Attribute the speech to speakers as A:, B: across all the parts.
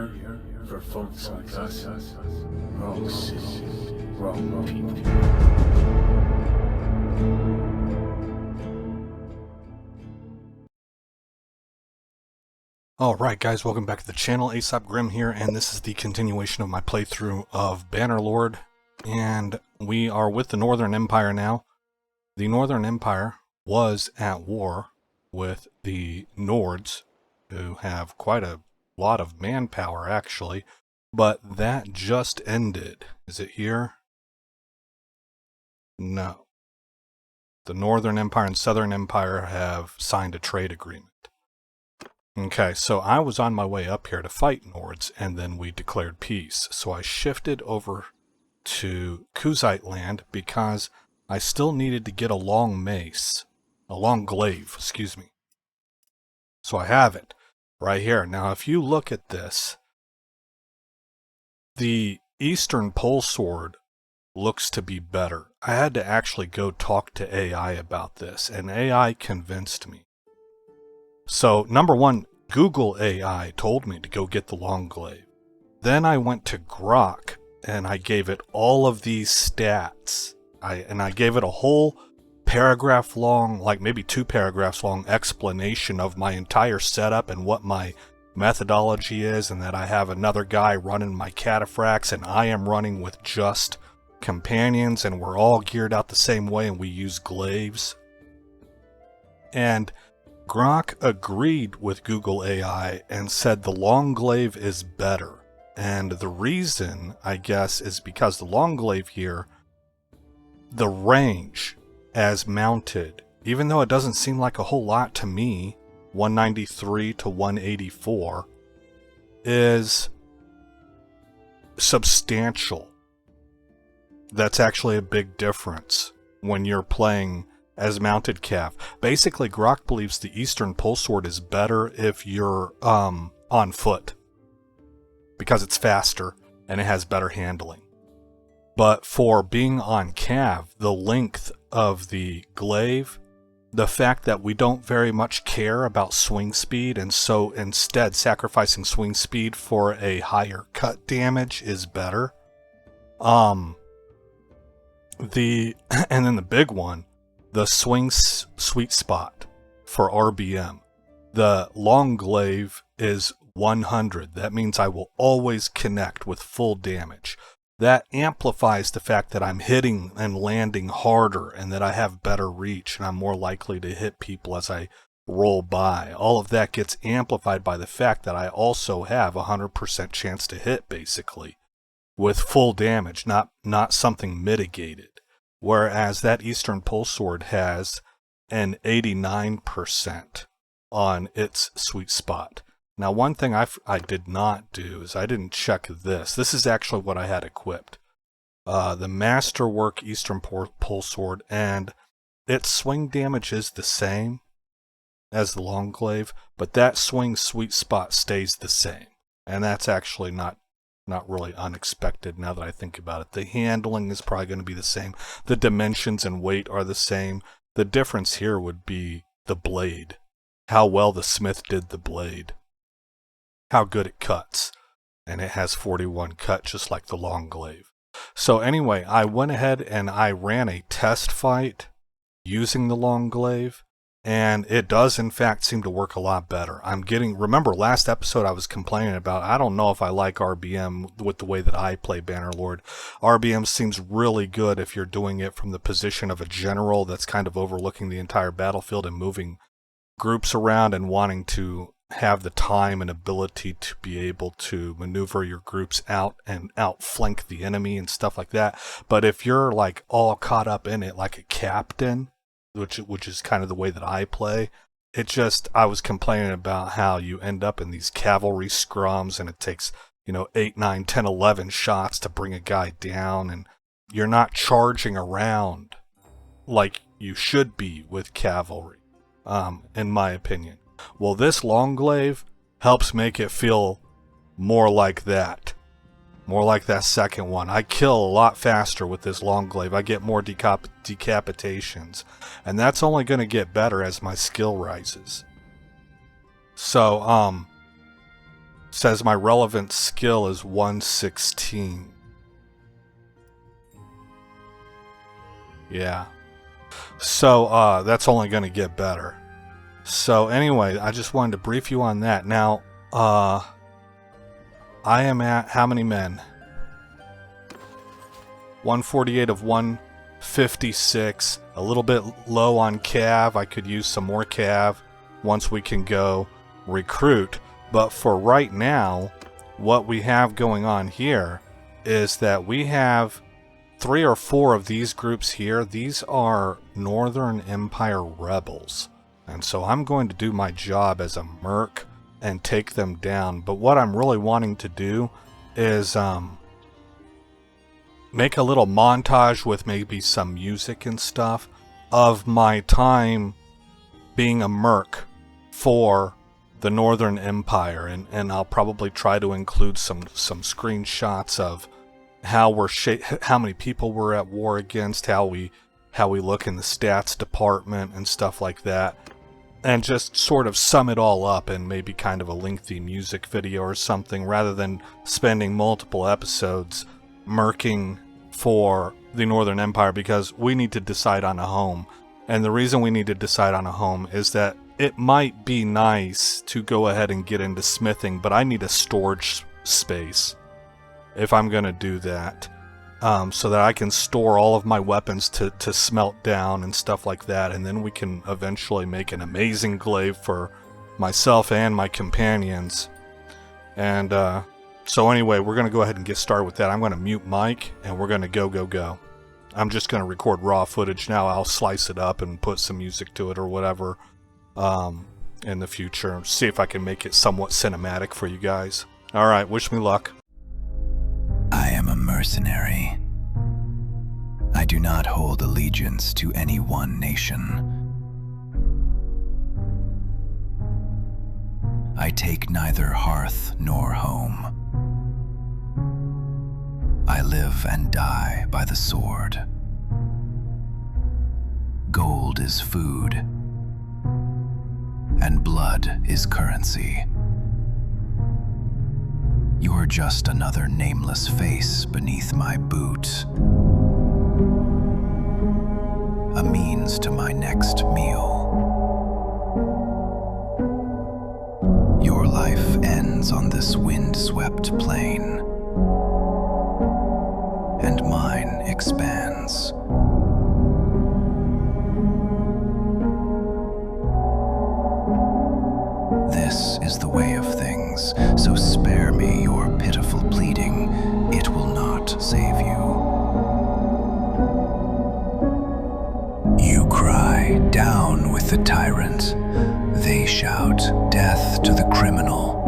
A: here for folks like us. Wrong city, wrong people.
B: Alright guys, welcome back to the channel. Aesop Grim here, and this is the continuation of my playthrough of Bannerlord. And we are with the Northern Empire now. The Northern Empire was at war with the Nords, who have quite a lot of manpower actually, but that just ended. Is it here? No. The Northern Empire and Southern Empire have signed a trade agreement. Okay, so I was on my way up here to fight Nords, and then we declared peace. So I shifted over to Kuzite land because I still needed to get a long mace. A long glaive, excuse me. So I have it right here. Now if you look at this, the Eastern Pole Sword looks to be better. I had to actually go talk to AI about this, and AI convinced me. So, number one, Google AI told me to go get the long glaive. Then I went to Grok, and I gave it all of these stats. I gave it a whole paragraph long, like maybe 2 paragraphs long explanation of my entire setup and what my methodology is, and that I have another guy running my cataphracts, and I am running with just companions, and we're all geared out the same way, and we use glaives. And Grok agreed with Google AI and said the long glaive is better. And the reason, I guess, is because the long glaive here, the range as mounted, even though it doesn't seem like a whole lot to me, 193 to 184, is substantial. That's actually a big difference when you're playing as mounted cav. Basically, Grok believes the Eastern Pole Sword is better if you're on foot, because it's faster and it has better handling. But for being on cav, the length of the glaive, the fact that we don't very much care about swing speed, and so instead sacrificing swing speed for a higher cut damage is better. And then the big one, the swing sweet spot for RBM. The long glaive is 100. That means I will always connect with full damage. That amplifies the fact that I'm hitting and landing harder, and that I have better reach, and I'm more likely to hit people as I roll by. All of that gets amplified by the fact that I also have a 100% chance to hit, basically, with full damage, not something mitigated. Whereas that Eastern Pole Sword has an 89% on its sweet spot. Now, one thing I did not do is I didn't check this. This is actually what I had equipped. The Masterwork Eastern Pole Sword, and its swing damage is the same as the long glaive, but that swing sweet spot stays the same. And that's actually not really unexpected now that I think about it. The handling is probably going to be the same. The dimensions and weight are the same. The difference here would be the blade. How well the smith did the blade. How good it cuts. And it has 41 cut, just like the long glaive. So anyway, I went ahead and I ran a test fight using the long glaive. And it does, in fact, seem to work a lot better. Remember last episode I was complaining about, I don't know if I like RBM with the way that I play Bannerlord. RBM seems really good if you're doing it from the position of a general that's kind of overlooking the entire battlefield and moving groups around and wanting to have the time and ability to be able to maneuver your groups out and outflank the enemy and stuff like that. But if you're like all caught up in it like a captain, which is kind of the way that I play, I was complaining about how you end up in these cavalry scrums and it takes, 8, 9, 10, 11 shots to bring a guy down, and you're not charging around like you should be with cavalry, in my opinion. Well, this long glaive helps make it feel more like that. More like that second one. I kill a lot faster with this long glaive. I get more decapitations. And that's only going to get better as my skill rises. So says my relevant skill is 116. Yeah. So that's only going to get better. So anyway, I just wanted to brief you on that. Now, I am at how many men? 148 of 156. A little bit low on cav. I could use some more cav once we can go recruit. But for right now, what we have going on here is that we have 3 or 4 of these groups here. These are Northern Empire rebels. And so I'm going to do my job as a merc and take them down. But what I'm really wanting to do is make a little montage with maybe some music and stuff of my time being a merc for the Northern Empire. And I'll probably try to include some screenshots of how many people we're at war against, how we look in the stats department and stuff like that. And just sort of sum it all up in maybe kind of a lengthy music video or something, rather than spending multiple episodes merking for the Northern Empire, because we need to decide on a home. And the reason we need to decide on a home is that it might be nice to go ahead and get into smithing, but I need a storage space if I'm going to do that. So that I can store all of my weapons to smelt down and stuff like that, and then we can eventually make an amazing glaive for myself and my companions. And so anyway, we're going to go ahead and get started with that. I'm going to mute Mike, and we're going to go. I'm just going to record raw footage now. I'll slice it up and put some music to it or whatever in the future. See if I can make it somewhat cinematic for you guys. Alright, wish me luck.
C: I am a mercenary. I do not hold allegiance to any one nation. I take neither hearth nor home. I live and die by the sword. Gold is food, and blood is currency. You're just another nameless face beneath my boot. A means to my next meal. Your life ends on this wind-swept plain, and mine expands. This is the way of things, so spare me your pitiful pleading. It will not save you. You cry, "Down with the tyrant." They shout, "Death to the criminal."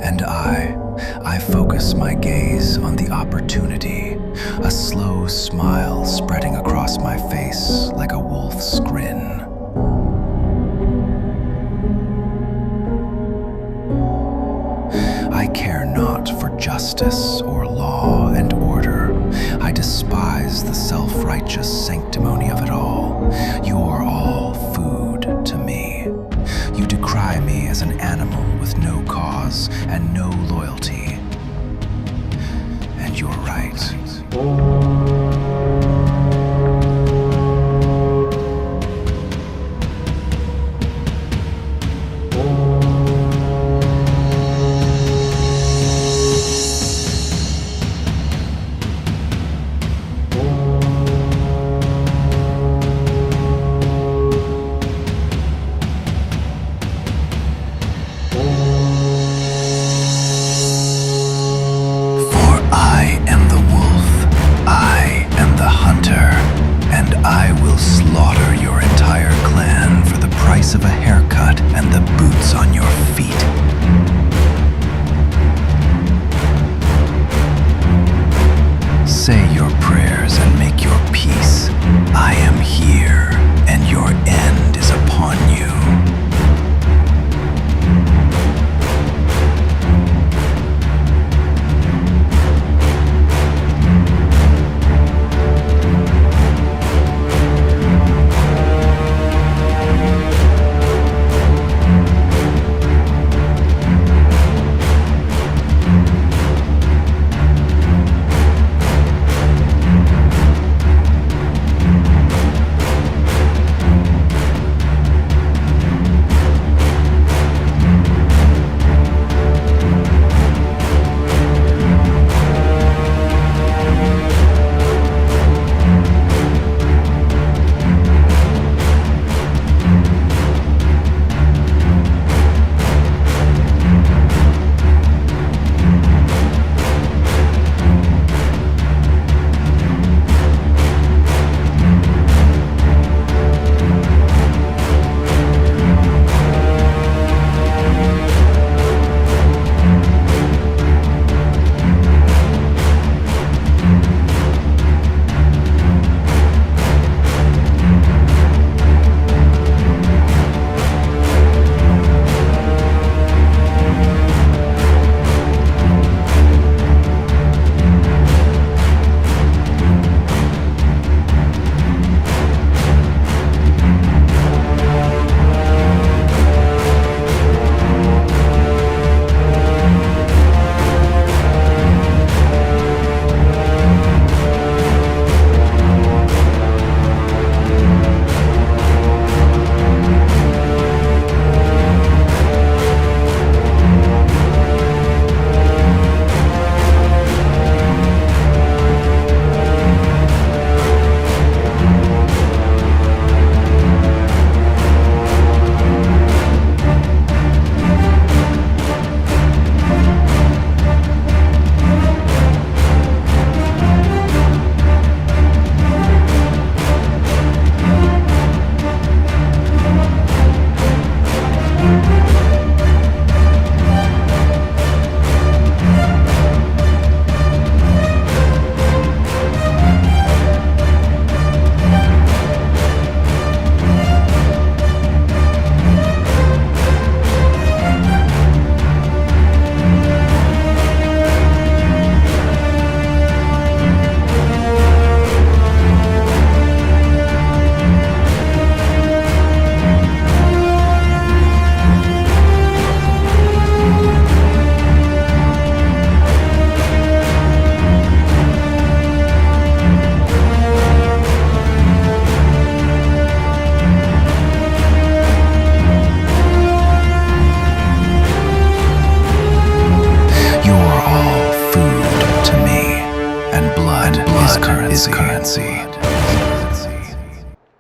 C: And I focus my gaze on the opportunity, a slow smile spreading across my face like a wolf's grin. I care not for justice or law and order. I despise the self-righteous sanctimony of it all. You're all food to me. You decry me as an animal with no cause and no loyalty. And you're right. is currency.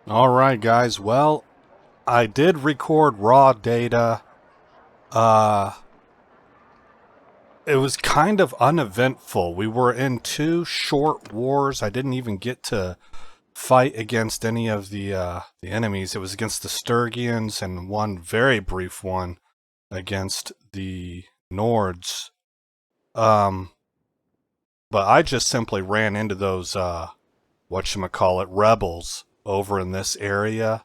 B: Alright guys, well, I did record raw data. It was kind of uneventful. We were in 2 short wars. I didn't even get to fight against any of the enemies. It was against the Sturgians and one very brief one against the Nords. But I just simply ran into those, whatchamacallit, rebels over in this area,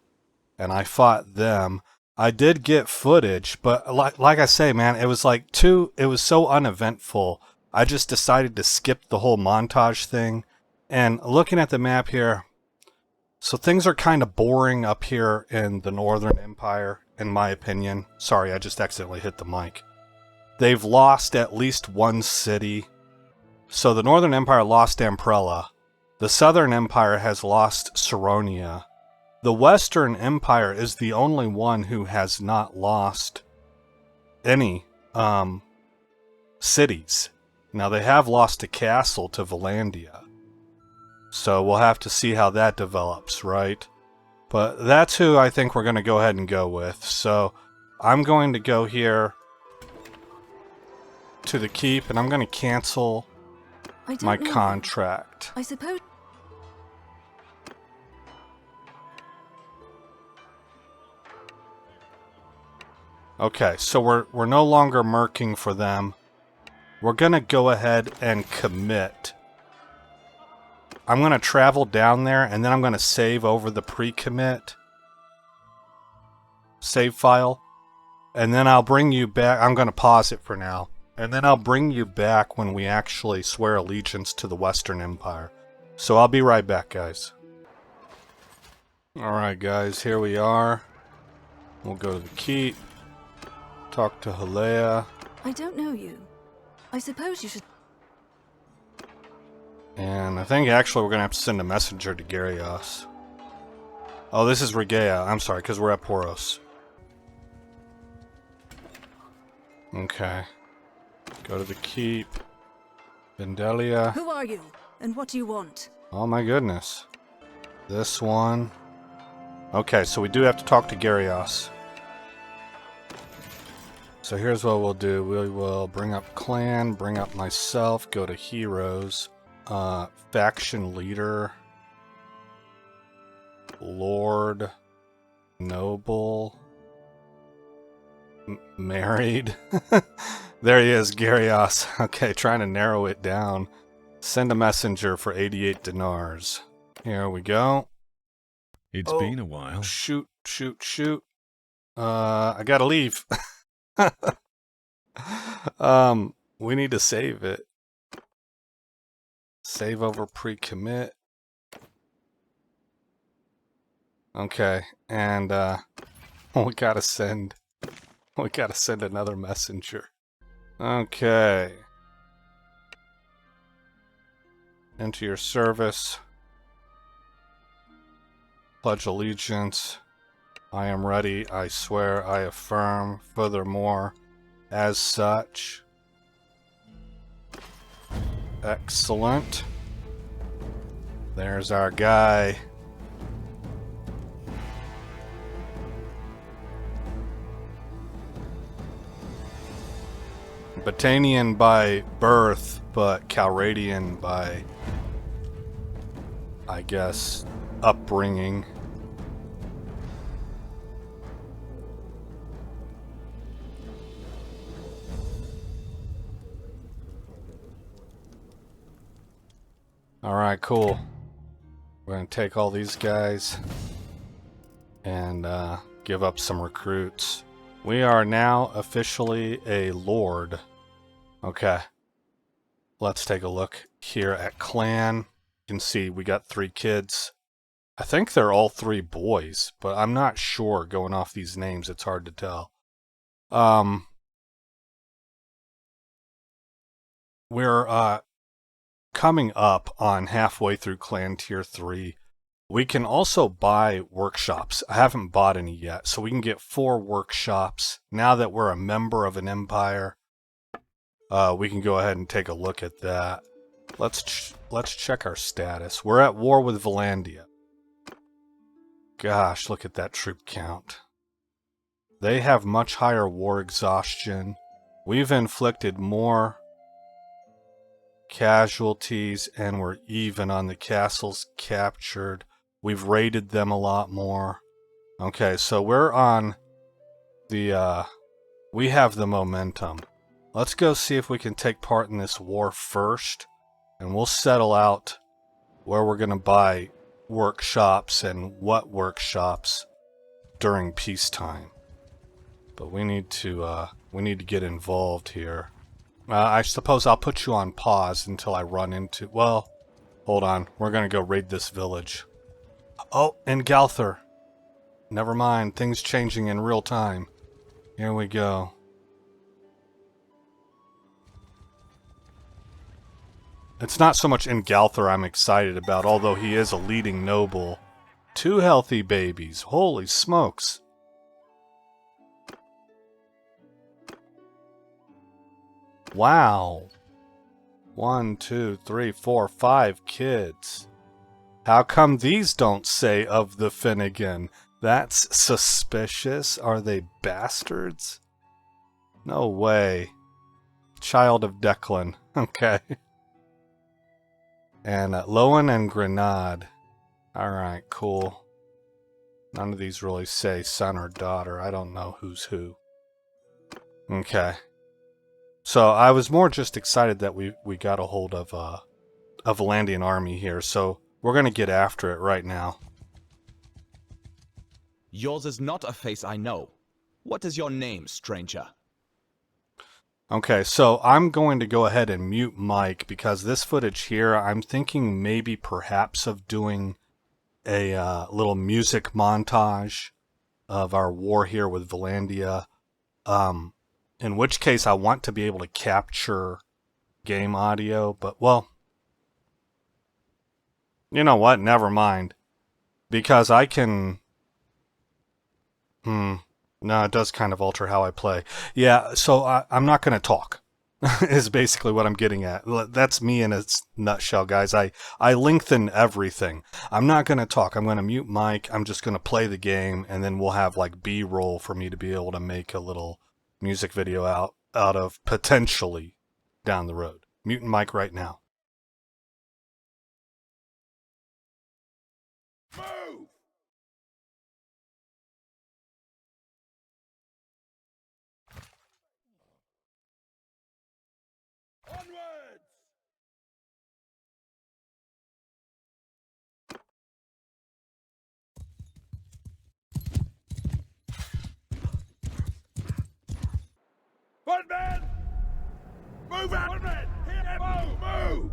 B: and I fought them. I did get footage, but like I say, man, it was it was so uneventful. I just decided to skip the whole montage thing. And looking at the map here, so things are kind of boring up here in the Northern Empire, in my opinion. Sorry, I just accidentally hit the mic. They've lost at least one city. So the Northern Empire lost Amprella. The Southern Empire has lost Saronia. The Western Empire is the only one who has not lost any cities. Now they have lost a castle to Valandia. So we'll have to see how that develops, right? But that's who I think we're going to go ahead and go with. So I'm going to go here to the keep, and I'm going to cancel my contract.
D: I suppose.
B: Okay, so we're no longer merking for them. We're going to go ahead and commit. I'm going to travel down there, and then I'm going to save over the pre-commit save file. And then I'll bring you back. I'm going to pause it for now. And then I'll bring you back when we actually swear allegiance to the Western Empire. So I'll be right back, guys. Alright, guys, here we are. We'll go to the keep. Talk to Halea.
D: I don't know you. I suppose you should.
B: And I think actually we're going to have to send a messenger to Gyrios. Oh, this is Regea. I'm sorry, because we're at Poros. Okay. Go to the keep. Vindelia.
D: Who are you? And what do you want?
B: Oh my goodness. This one. Okay, so we do have to talk to Gyrios. So here's what we'll do. We will bring up clan, bring up myself, go to heroes, faction leader, lord, noble, married. There he is, Gyrios. Okay, trying to narrow it down. Send a messenger for 88 dinars. Here we go.
E: It's been a while.
B: Shoot. I gotta leave. We need to save it. Save over pre-commit. Okay, and we gotta send another messenger. Okay. Into your service. Pledge allegiance. I am ready, I swear, I affirm, furthermore, as such. Excellent. There's our guy. Batanian by birth, but Calradian by, I guess, upbringing. Alright, cool. We're going to take all these guys and give up some recruits. We are now officially a lord. Okay. Let's take a look here at clan. You can see we got 3 kids. I think they're all 3 boys, but I'm not sure going off these names. It's hard to tell. We're coming up on halfway through clan tier 3. We can also buy workshops. I haven't bought any yet, so we can get 4 workshops. Now that we're a member of an empire, we can go ahead and take a look at that. Let's check our status. We're at war with Valandia. Gosh, look at that troop count. They have much higher war exhaustion. We've inflicted more casualties, and we're even on the castles captured. We've raided them a lot more. Okay, so we're on the, we have the momentum. Let's go see if we can take part in this war first, and we'll settle out where we're going to buy workshops and what workshops during peacetime. But we need to get involved here. I suppose I'll put you on pause until I run into... Well, hold on. We're going to go raid this village. Oh, in Galther. Never mind. Things changing in real time. Here we go. It's not so much in Galther I'm excited about, although he is a leading noble. 2 healthy babies. Holy smokes. Wow. 1, 2, 3, 4, 5 kids. How come these don't say of the Finnegan? That's suspicious. Are they bastards? No way. Child of Declan. Okay. And Lowen and Grenade. Alright, cool. None of these really say son or daughter. I don't know who's who. Okay. So I was more just excited that we got a hold of a Valandian army here, so we're going to get after it right now.
F: Yours is not a face I know. What is your name, stranger?
B: Okay, so I'm going to go ahead and mute Mike because this footage here, I'm thinking maybe perhaps of doing a little music montage of our war here with Valandia. In which case I want to be able to capture game audio, but well, you know what? Never mind. Because I can... No, it does kind of alter how I play. Yeah, so I'm not going to talk, is basically what I'm getting at. That's me in a nutshell, guys. I lengthen everything. I'm not going to talk. I'm going to mute Mike. I'm just going to play the game, and then we'll have like B-roll for me to be able to make a little music video out of potentially down the road. Muting Mike right now.
A: Move! Onwards! One man! Move out! One man! Here, move!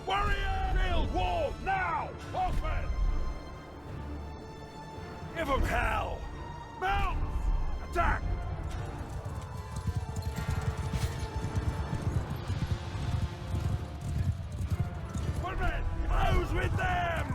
A: Warrior! Build war now! Horsemen! Give them hell! Mount! Attack! One man! Close with them!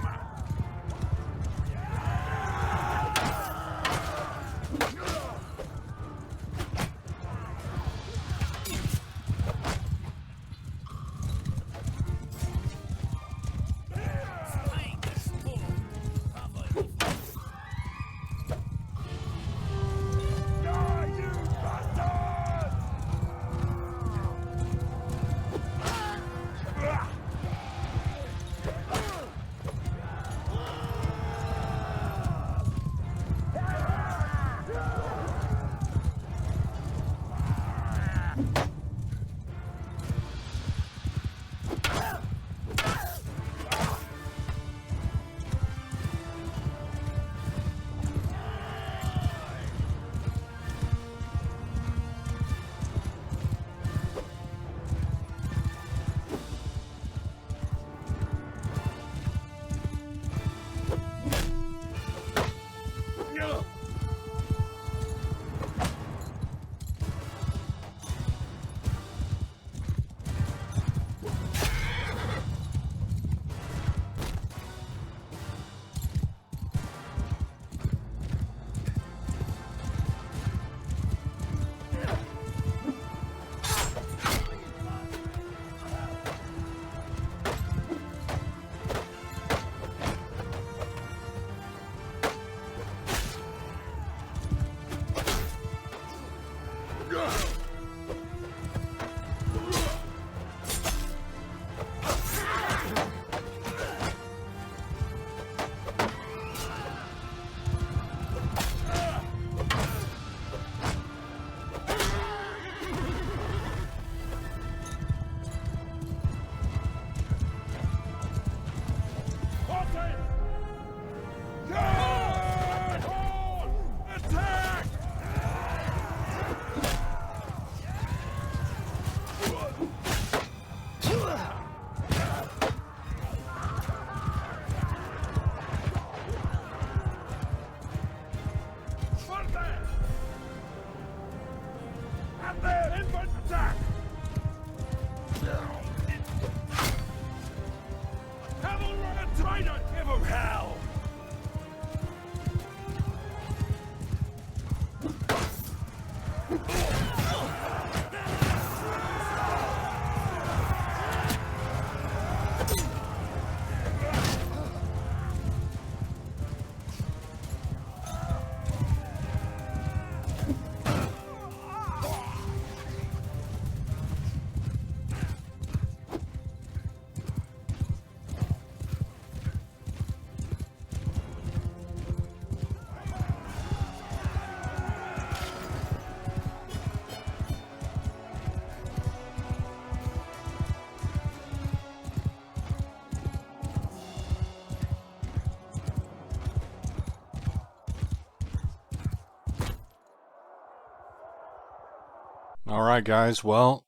B: Alright guys, well,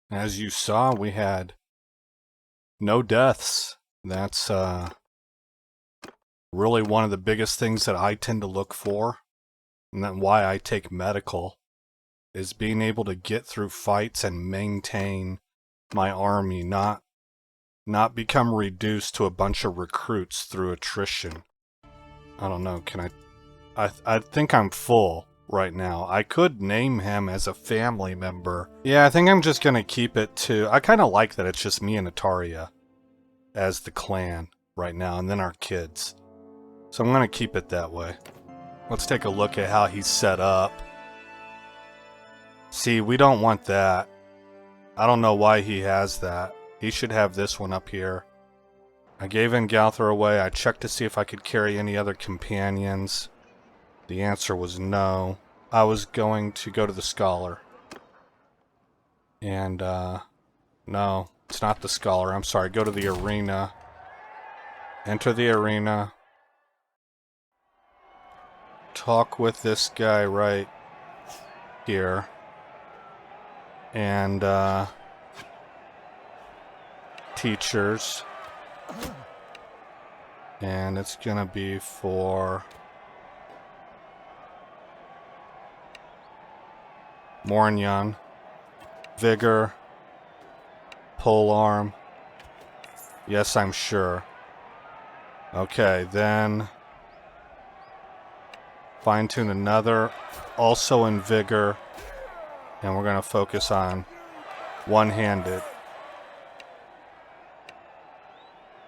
B: as you saw, we had no deaths. That's really one of the biggest things that I tend to look for, and then why I take medical, is being able to get through fights and maintain my army, not become reduced to a bunch of recruits through attrition. I don't know, can I think I'm full right now. I could name him as a family member. Yeah, I think I'm just gonna keep it to... I kind of like that it's just me and Ataria as the clan right now, and then our kids. So I'm gonna keep it that way. Let's take a look at how he's set up. See, we don't want that. I don't know why he has that. He should have this one up here. I gave Engalther away. I checked to see if I could carry any other companions. The answer was no. I was going to go to the Scholar. And, no, it's not the Scholar. I'm sorry, go to the Arena. Enter the Arena. Talk with this guy right here. And, teachers. And it's gonna be for Mornyan, Vigor, Polearm. Yes, I'm sure. Okay, then fine-tune another, also in Vigor, and we're gonna focus on one-handed.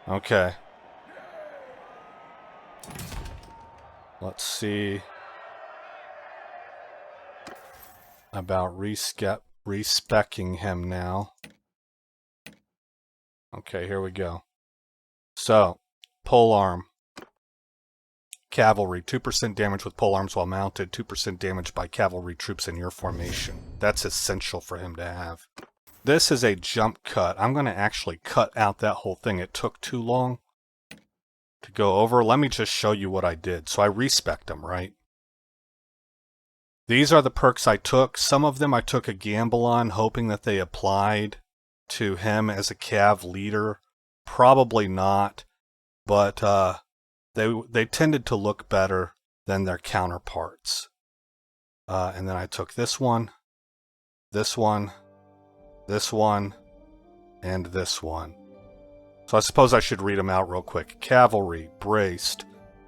B: Okay. Let's see about respecking him now. Okay, here we go. So, polearm. Cavalry, 2% damage with polearms while mounted, 2% damage by cavalry troops in your formation. That's essential for him to have. This is a jump cut. I'm going to actually cut out that whole thing. It took too long to go over. Let me just show you what I did. So I respect them, right? These are the perks I took. Some of them I took a gamble on, hoping that they applied to him as a cav leader. Probably not, but they tended to look better than their counterparts. And then I took this one, this one, this one, and this one. So I suppose I should read them out real quick. Cavalry, braced,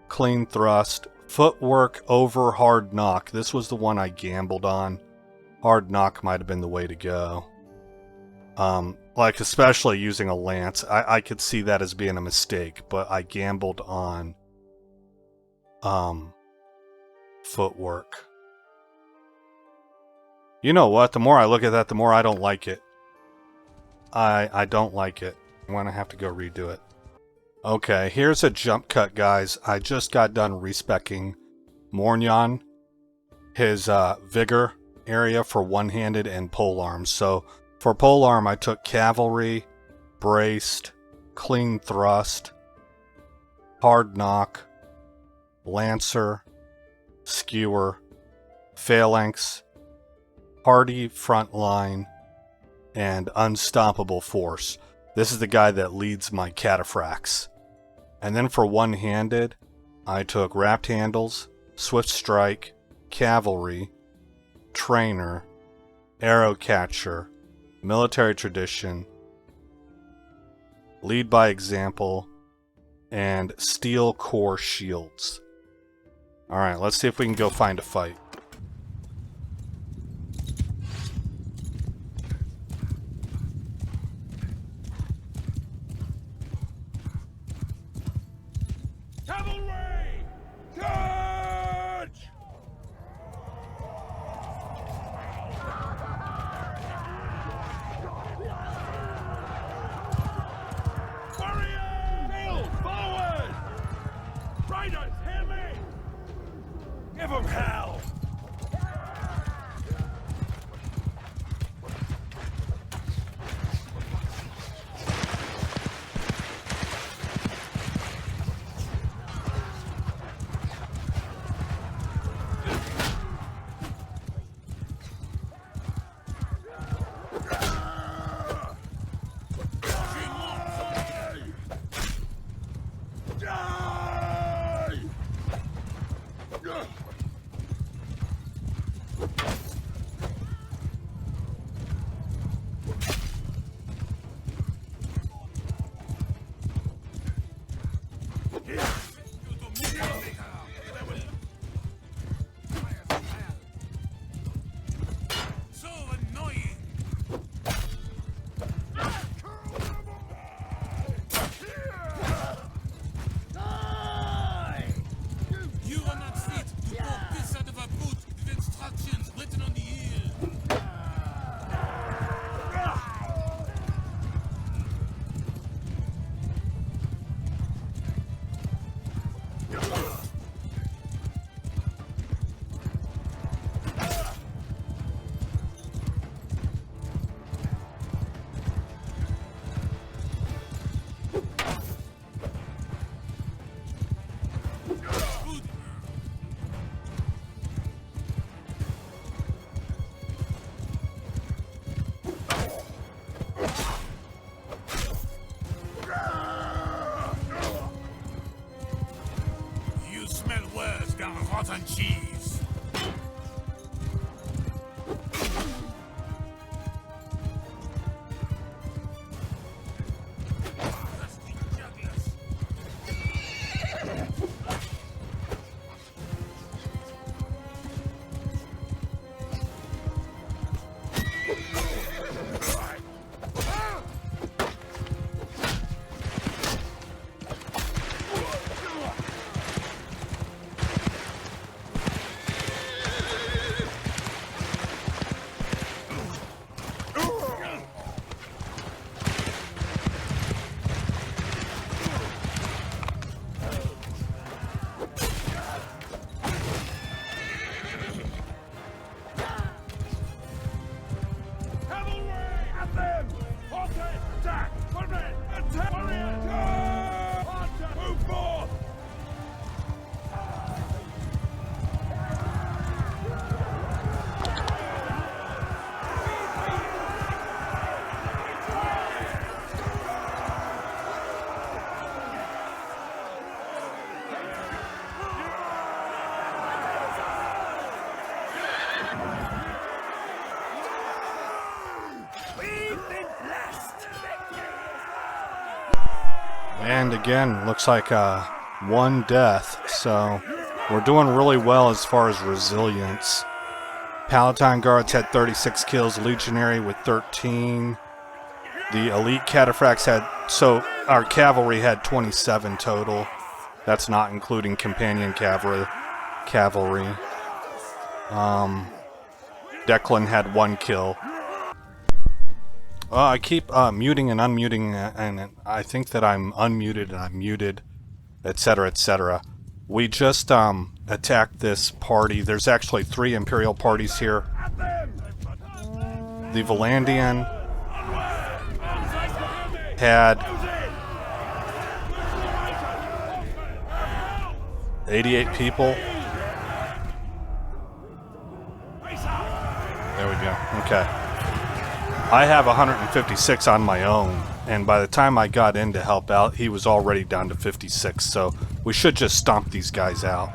B: clean thrust, footwork over hard knock. This was the one I gambled on. Hard knock might have been the way to go. Like especially using a lance. I could see that as being a mistake, but I gambled on footwork. You know what? The more I look at that, the more I don't like it. I don't like it. I'm gonna have to go redo it. Okay, here's a jump cut, guys. I just got done respecking Mornyan, his vigor area for one-handed and polearms. So for polearm, I took cavalry, braced, clean thrust, hard knock, lancer, skewer, phalanx, hardy front line, and unstoppable force. This is the guy that leads my cataphracts. And then for one-handed, I took wrapped handles, swift strike, cavalry, trainer, arrow catcher, military tradition, lead by example, and steel core shields. Alright, let's see if we can go find a fight.
E: Cavalry! Charge! Warriors! Field forward! Riders, hear me! Give them hell! cheese.
B: And again, looks like one death, so we're doing really well as far as resilience. Palatine Guards had 36 kills, Legionary with 13. The Elite Cataphracts had, so our Cavalry had 27 total. That's not including Companion Cavalry. Declan had 1 kill. I keep muting and unmuting, and I think that I'm unmuted and I'm muted, etc., etc. We just attacked this party. There's actually 3 Imperial parties here. The Valandian had 88 people. There we go. Okay. I have 156 on my own, and by the time I got in to help out, he was already down to 56, so we should just stomp these guys out.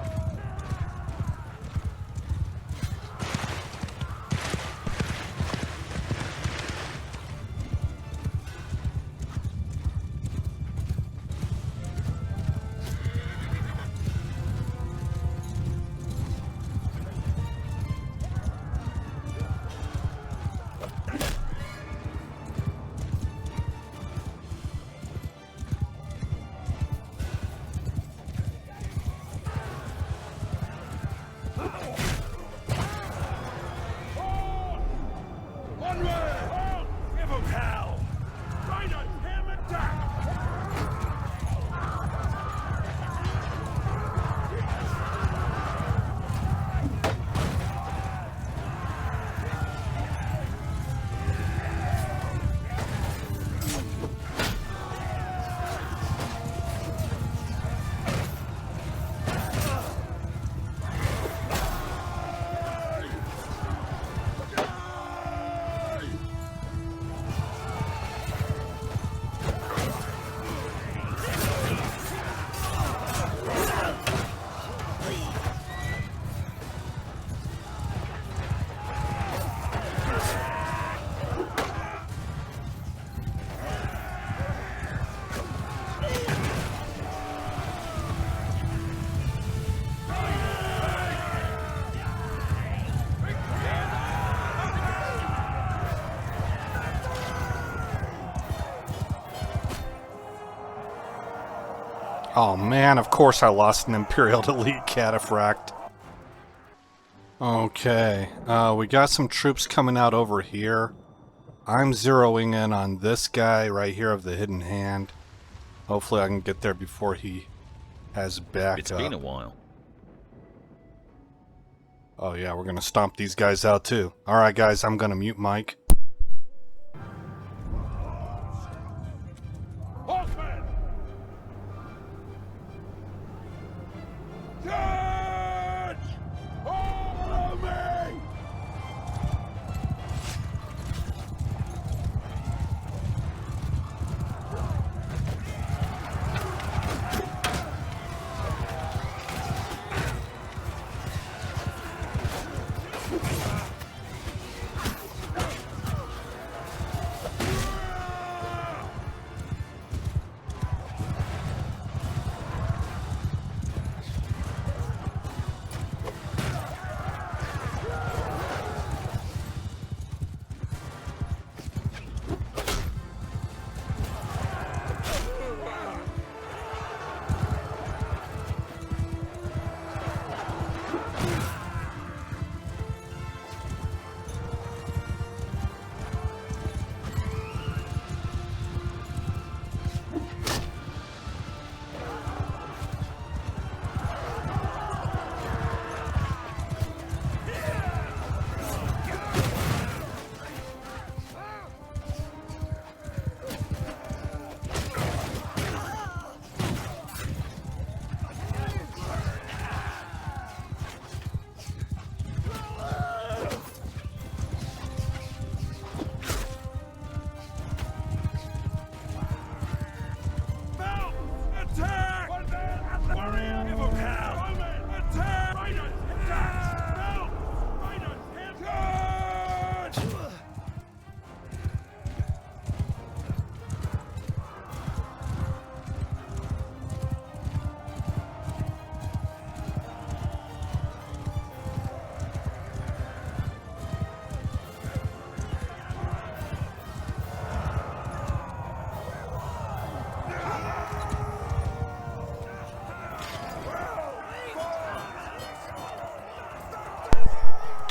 B: Oh man, of course I lost an Imperial Elite Cataphract. Okay, we got some troops coming out over here. I'm zeroing in on this guy right here of the Hidden Hand. Hopefully I can get there before he has backup.
G: It's been a while.
B: Oh yeah, we're gonna stomp these guys out too. Alright guys, I'm gonna mute Mike.
E: Horsemen! Charge! Follow me!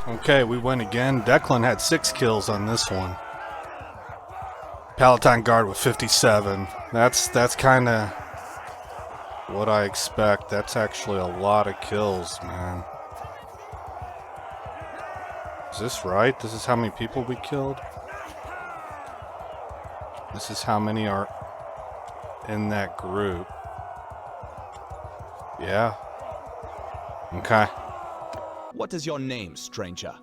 B: Okay, we win again. Declan had 6 kills on this one. Palatine Guard with 57. That's kind of what I expect. That's actually a lot of kills, man. Is this right? This is how many people we killed? This is how many are in that group. Yeah. Okay.
F: What is your name, stranger?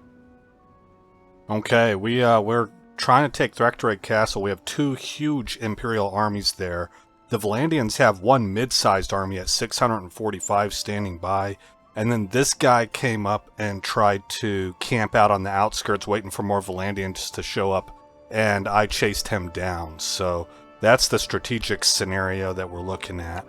B: Okay, we're trying to take Threctorate Castle. We have 2 huge Imperial armies there. The Valandians have 1 mid-sized army at 645 standing by. And then this guy came up and tried to camp out on the outskirts waiting for more Valandians to show up. And I chased him down. So that's the strategic scenario that we're looking at.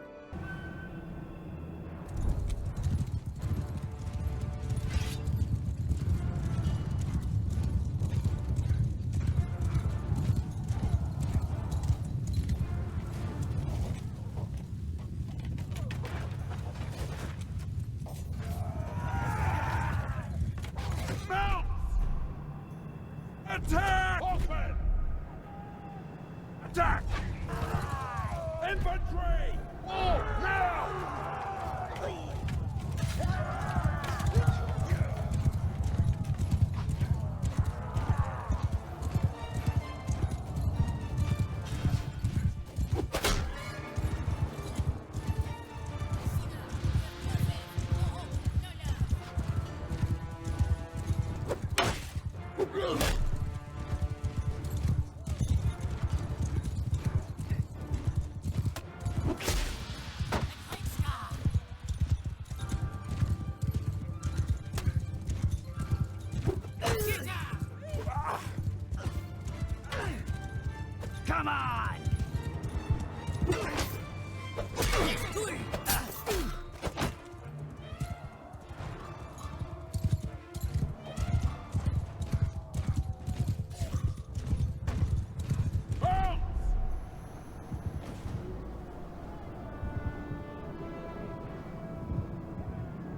E: Attack! Open! Attack! Infantry! Move now! Come on!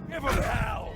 E: Give him hell!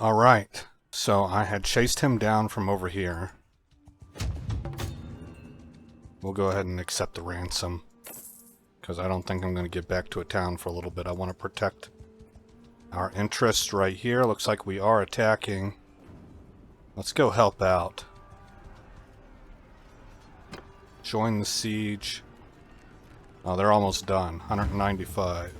B: Alright, so I had chased him down from over here. We'll go ahead and accept the ransom, because I don't think I'm going to get back to a town for a little bit. I want to protect our interests right here. Looks like we are attacking. Let's go help out. Join the siege. Oh, they're almost done. 195.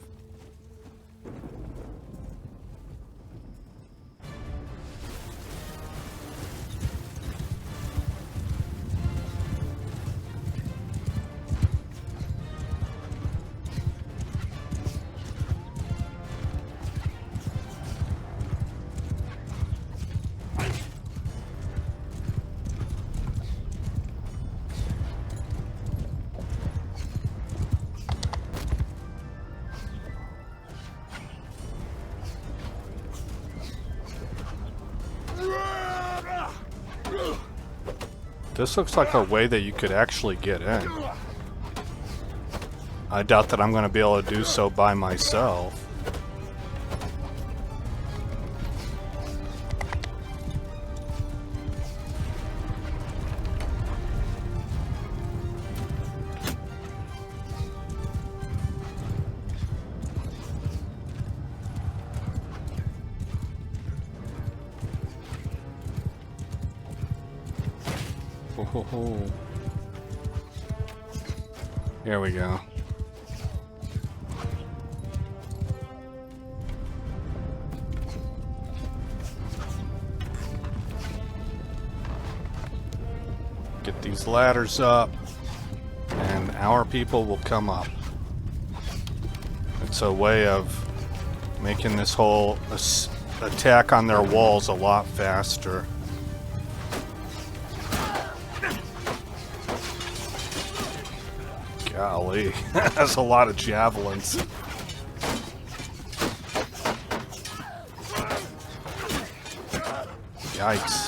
B: This looks like a way that you could actually get in. I doubt that I'm going to be able to do so by myself. Oh. Here we go. Get these ladders up, and our people will come up. It's a way of making this whole attack on their walls a lot faster. Golly, that's a lot of javelins. Yikes.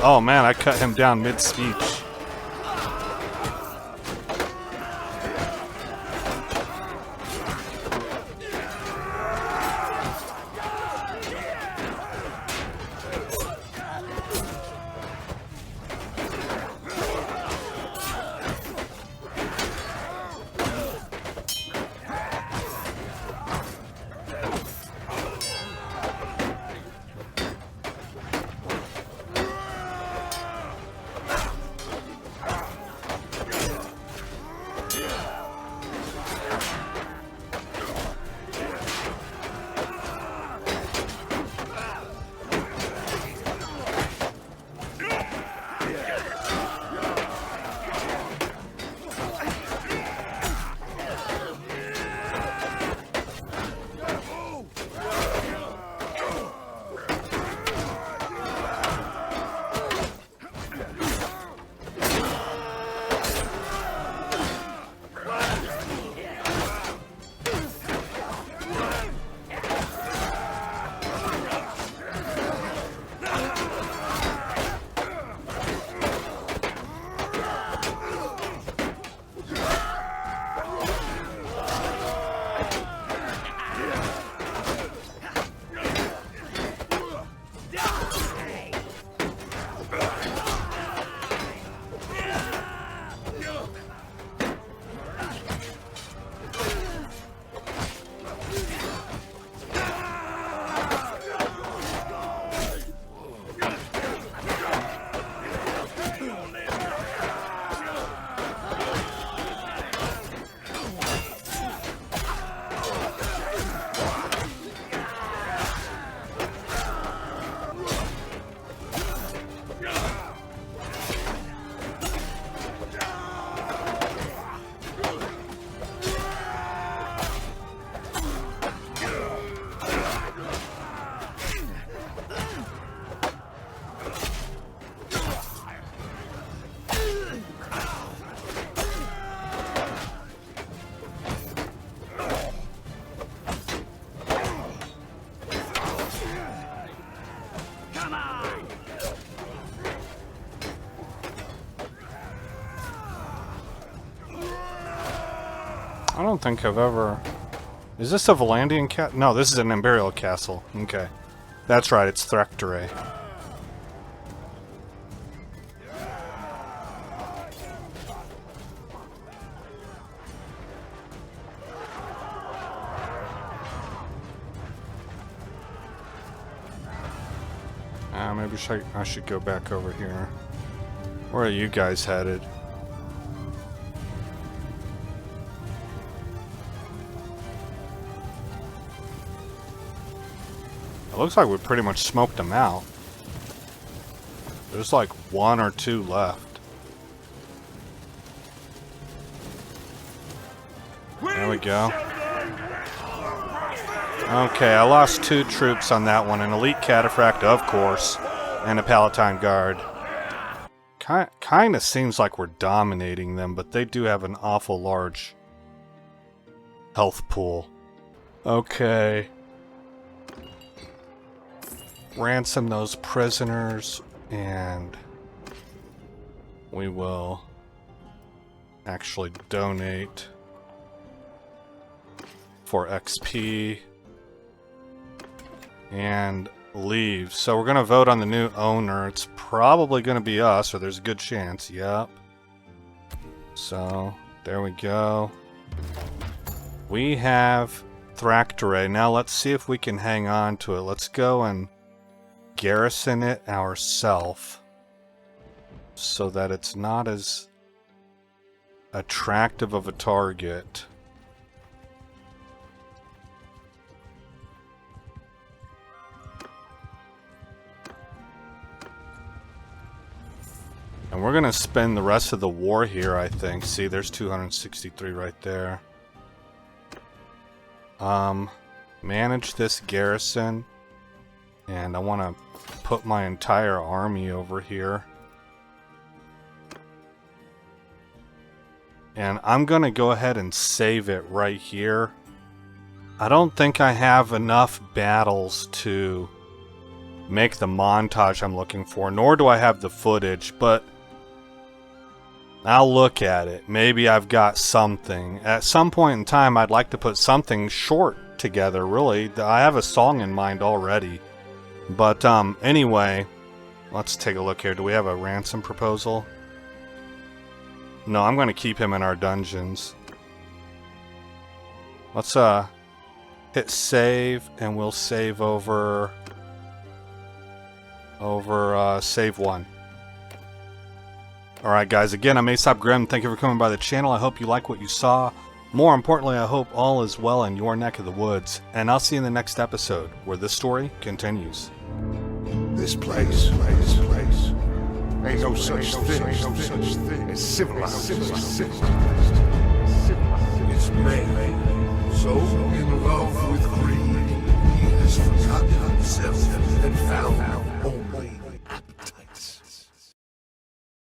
B: Oh man, I cut him down mid-speech. I don't think I've ever... Is this a Valandian cat? No, this is an Imperial castle. Okay. That's right, it's Threctore. Maybe I should go back over here. Where are you guys headed? It looks like we pretty much smoked them out. There's like one or two left. There we go. Okay, I lost 2 troops on that one. An elite cataphract, of course, and a Palatine guard. Kind of seems like we're dominating them, but they do have an awful large health pool. Okay. Ransom those prisoners, and we will actually donate for XP and leave. So we're going to vote on the new owner. It's probably going to be us, or there's a good chance. Yep. So there we go. We have Thractore. Now let's see if we can hang on to it. Let's go and garrison it ourselves so that it's not as attractive of a target. And we're going to spend the rest of the war here, I think. See, there's 263 right there. Manage this garrison. And I want to put my entire army over here. And I'm going to go ahead and save it right here. I don't think I have enough battles to make the montage I'm looking for, nor do I have the footage, but I'll look at it. Maybe I've got something. At some point in time, I'd like to put something short together, really. I have a song in mind already. But anyway, let's take a look here. Do we have a ransom proposal? No, I'm going to keep him in our dungeons. Let's hit save, and we'll save over save 1. Alright guys, again, I'm Aesop Grimm. Thank you for coming by the channel. I hope you like what you saw. More importantly, I hope all is well in your neck of the woods. And I'll see you in the next episode, where this story continues.
A: This place. Ain't no such thing as civilized. It's man, so in love with greed, he has forgotten himself and found only